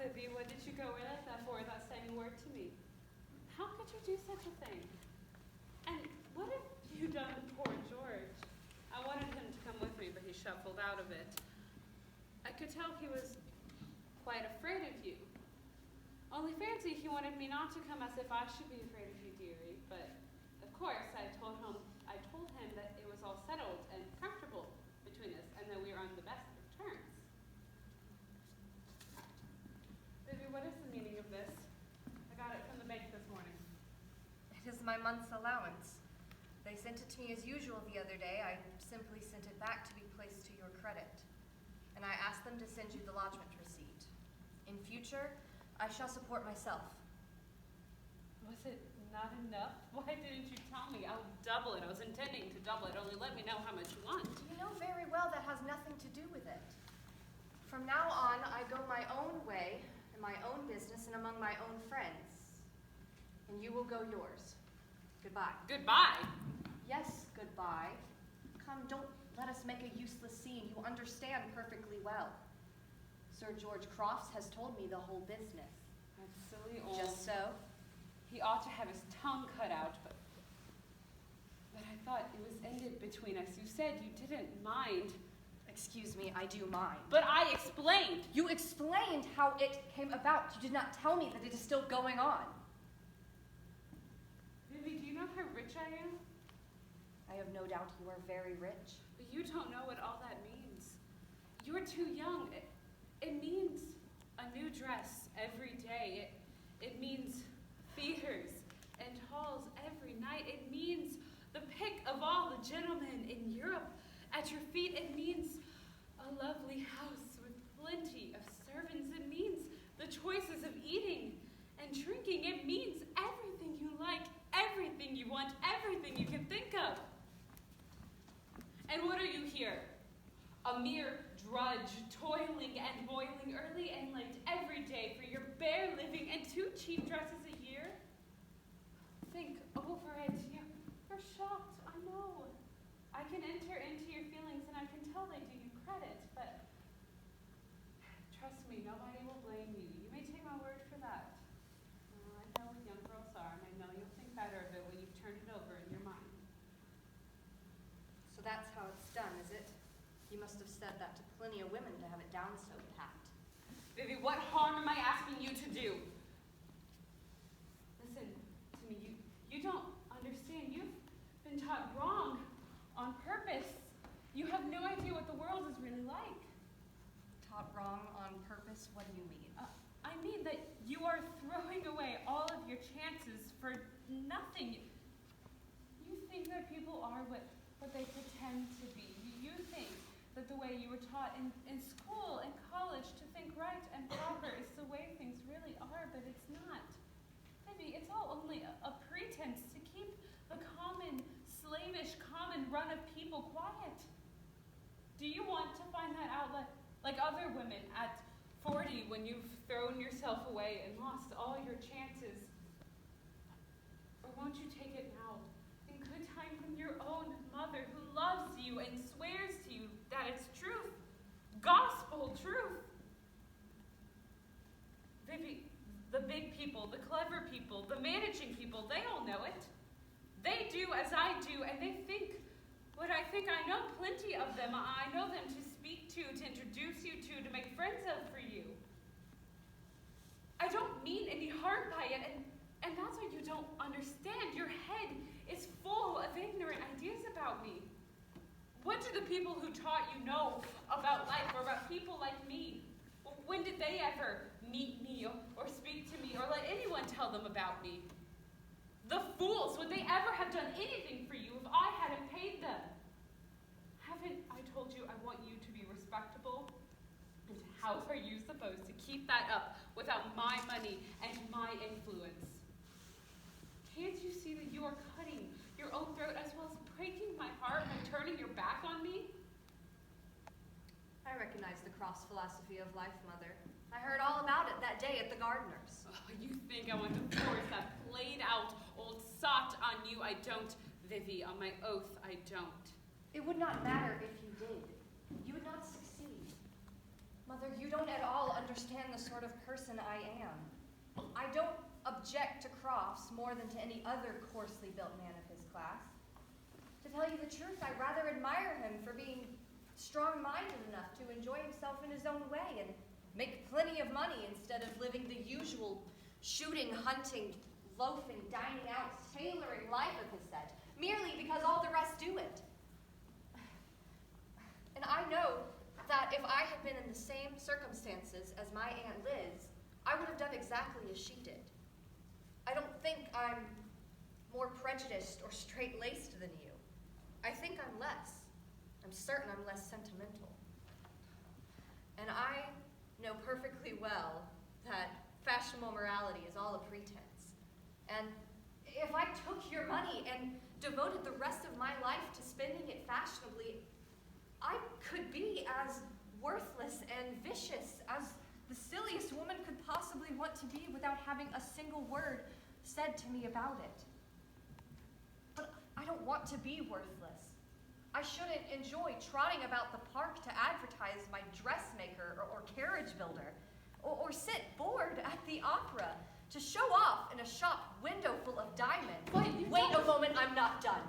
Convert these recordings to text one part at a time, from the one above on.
Libby, what did you go in like that for without saying a word to me? How could you do such a thing? And what have you done to poor George? I wanted him to come with me, but he shuffled out of it. I could tell he was quite afraid of you. Only fancy he wanted me not to come as if I should be afraid of you, dearie. But, of course, I told him that it was all settled and comfortable between us, and that we were on the best of terms. Baby, what is the meaning of this? I got it from the bank this morning. It is my month's allowance. They sent it to me as usual the other day. I simply sent it back to be placed to your credit. And I asked them to send you the lodgment receipt. In future, I shall support myself. Was it not enough? Why didn't you tell me? I'll double it. I was intending to double it. Only let me know how much you want. You know very well that has nothing to do with it. From now on, I go my own way, in my own business, and among my own friends. And you will go yours. Goodbye. Goodbye? Yes, goodbye. Come, don't let us make a useless scene. You understand perfectly well. Sir George Crofts has told me the whole business. That's silly old. Just so? He ought to have his tongue cut out, but I thought it was ended between us. You said you didn't mind. Excuse me, I do mind. But I explained. You explained how it came about. You did not tell me that it is still going on. Vivi, do you know how rich I am? I have no doubt you are very rich. But you don't know what all that means. You're too young. It means a new dress every day. It means theaters and halls every night. It means the pick of all the gentlemen in Europe at your feet. It means a lovely house with plenty of servants. It means the choices of eating and drinking. It means everything you like, everything you want, everything you can think of. And what are you here? A mere drudge, toiling and boiling early and late every day for your bare living and 2 cheap dresses a year? Think over it. You're shocked, I know. I can enter into your feelings and I can tell they do you credit, but trust me, nobody will blame you. You may take my word for that. I know what young girls are, and I know you'll think better of it when you've turned it over in your mind. So that's how it's done, is it? You must have said that to plenty of women to have it down so pat. Vivi, what harm am I asking you to do? Listen to me. You don't understand. You've been taught wrong on purpose. You have no idea what the world is really like. Taught wrong on purpose? What do you mean? I mean that you are throwing away all of your chances for nothing. You think that people are what they pretend to be. You think that the way you were taught in school and college to think right and proper is the way things really are, but it's not. Maybe it's all only a pretense to keep the common, slavish, common run of people quiet. Do you want to find that out like other women at 40 when you've thrown yourself away and lost all your chances? Or won't you take it now, in good time, from your own mother who loves you and swears to you that it's truth, gospel truth? Vivi, the big people, the clever people, the managing people, they all know it. They do as I do, and they think what I think. I know plenty of them. I know them to speak to introduce you to make friends of for you. I don't mean any harm by it, and that's what you don't understand. Your head is full of ignorant ideas about me. What do the people who taught you know about life or about people like me? When did they ever meet me or speak to me or let anyone tell them about me? The fools, would they ever have done anything for you if I hadn't paid them? Haven't I told you I want you to be respectable? And how are you supposed to keep that up without my money and my influence? Can't you see that you are cutting your own throat as well as breaking my heart by turning your back on me? I recognize the cross philosophy of life, Mother. I heard all about it that day at the gardener's. Oh, you think I want to force that played-out old sot on you? I don't, Vivi. On my oath, I don't. It would not matter if you did. You would not succeed. Mother, you don't at all understand the sort of person I am. I don't object to Crofts more than to any other coarsely built man of his class. To tell you the truth, I rather admire him for being strong-minded enough to enjoy himself in his own way and make plenty of money instead of living the usual shooting, hunting, loafing, dining out, tailoring life of his set, merely because all the rest do it. And I know that if I had been in the same circumstances as my Aunt Liz, I would have done exactly as she did. I don't think I'm more prejudiced or straight-laced than you. I think I'm less. I'm certain I'm less sentimental. And I know perfectly well that fashionable morality is all a pretense. And if I took your money and devoted the rest of my life to spending it fashionably, I could be as worthless and vicious as the silliest woman could possibly want to be without having a single word said to me about it. But I don't want to be worthless. I shouldn't enjoy trotting about the park to advertise my dressmaker or carriage builder, or sit bored at the opera to show off in a shop window full of diamonds. Wait a moment, I'm not done.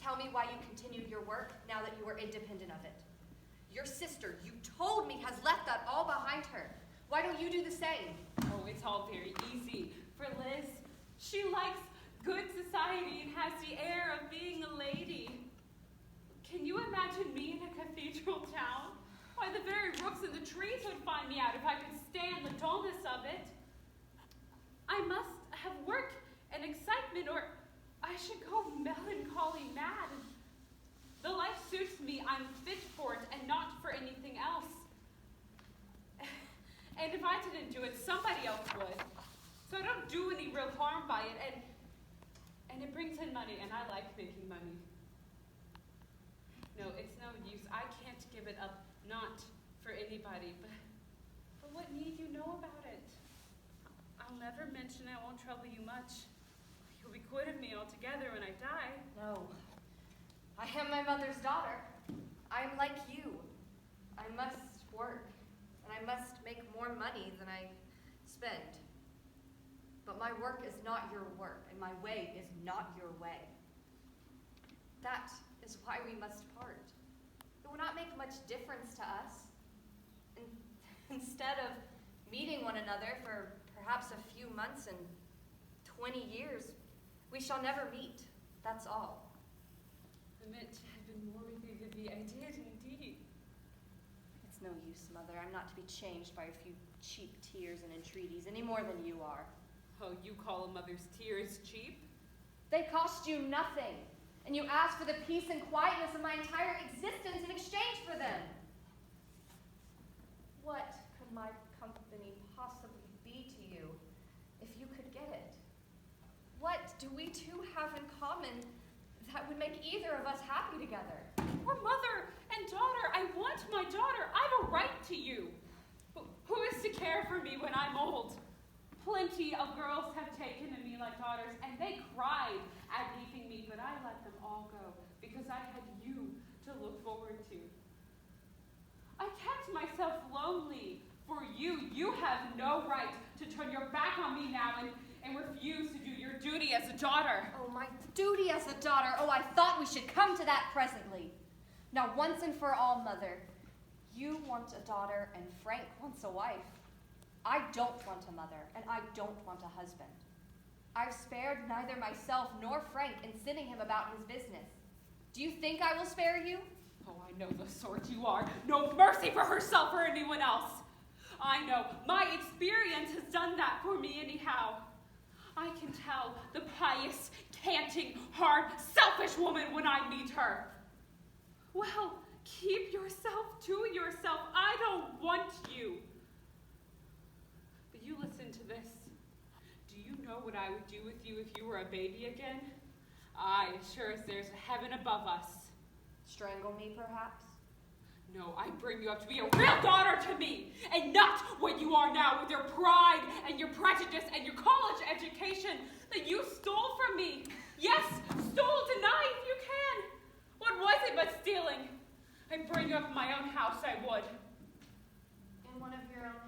Tell me why you continue your work now that you are independent of it. Your sister, you told me, has left that all behind her. Why don't you do the same? Oh, it's all very easy for Liz. She likes good society and has the air of being a lady. Can you imagine me in a cathedral town? Why, the very rooks and the trees would find me out if I could stand the dullness of it. I must have work and excitement, or I should go melancholy mad. The life suits me, I'm fit for it, and not for anything else. And if I didn't do it, somebody else would. So I don't do any real harm by it, and it brings in money, and I like making money. No, it's no use. I can't give it up, not for anybody, but what need you know about it? I'll never mention it, I won't trouble you much. You'll be quit of me altogether when I die. No. I am my mother's daughter. I am like you. I must work, and I must make more money than I spend. But my work is not your work, and my way is not your way. That is why we must part. It will not make much difference to us. Instead of meeting one another for perhaps a few months and 20 years, we shall never meet. That's all. I meant to have been more with you, Vivi. I did indeed. It's no use, Mother. I'm not to be changed by a few cheap tears and entreaties any more than you are. Oh, you call a mother's tears cheap? They cost you nothing, and you ask for the peace and quietness of my entire existence in exchange for them. What could my company possibly be to you if you could get it? What do we two have in common that would make either of us happy together? We're mother and daughter. I want my daughter. I've a right to you. Who is to care for me when I'm old? Plenty of girls have taken to me like daughters, and they cried at leaving me, but I let them all go because I had you to look forward to. I kept myself lonely for you. You have no right to turn your back on me now and refuse to do your duty as a daughter. Oh, my duty as a daughter. Oh, I thought we should come to that presently. Now, once and for all, Mother, you want a daughter and Frank wants a wife. I don't want a mother, and I don't want a husband. I've spared neither myself nor Frank in sending him about his business. Do you think I will spare you? Oh, I know the sort you are. No mercy for herself or anyone else. I know. My experience has done that for me anyhow. I can tell the pious, canting, hard, selfish woman when I meet her. Well, keep yourself to yourself. I don't want you. But you listen to this. Do you know what I would do with you if you were a baby again? Aye, as sure as there's a heaven above us. Strangle me, perhaps? No, I bring you up to be a real daughter to me, and not what you are now with your pride and your prejudice and your college education that you stole from me. Yes, stole, deny if you can. What was it but stealing? I'd bring you up in my own house, I would. In one of your own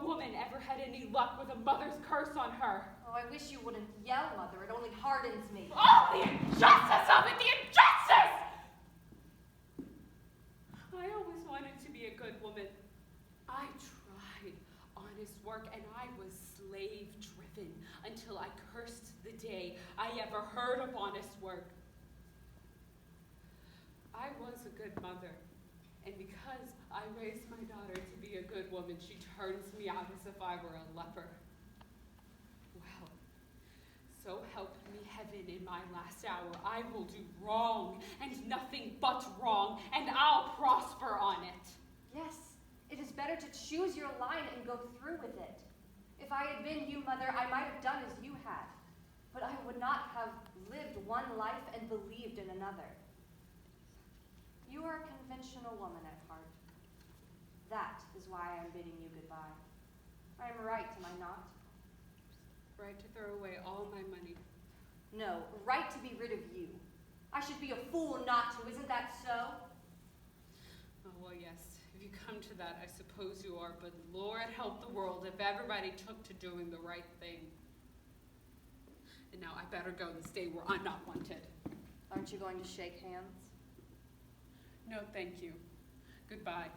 woman ever had any luck with a mother's curse on her. Oh, I wish you wouldn't yell, Mother. It only hardens me. Oh, the injustice of it! The injustice! I always wanted to be a good woman. I tried honest work, and I was slave-driven until I cursed the day I ever heard of honest work. I was a good mother, and because I raised my daughter to be a good woman, she turns me out as if I were a leper. Well, so help me heaven in my last hour, I will do wrong, and nothing but wrong, and I'll prosper on it. Yes, it is better to choose your line and go through with it. If I had been you, Mother, I might have done as you had, but I would not have lived one life and believed in another. You are a conventional woman at heart. That is why I am bidding you goodbye. I am right, am I not? Right to throw away all my money. No, right to be rid of you. I should be a fool not to, isn't that so? Oh, well, yes. If you come to that, I suppose you are, but Lord help the world if everybody took to doing the right thing. And now I better go and stay where I'm not wanted. Aren't you going to shake hands? No, thank you. Goodbye.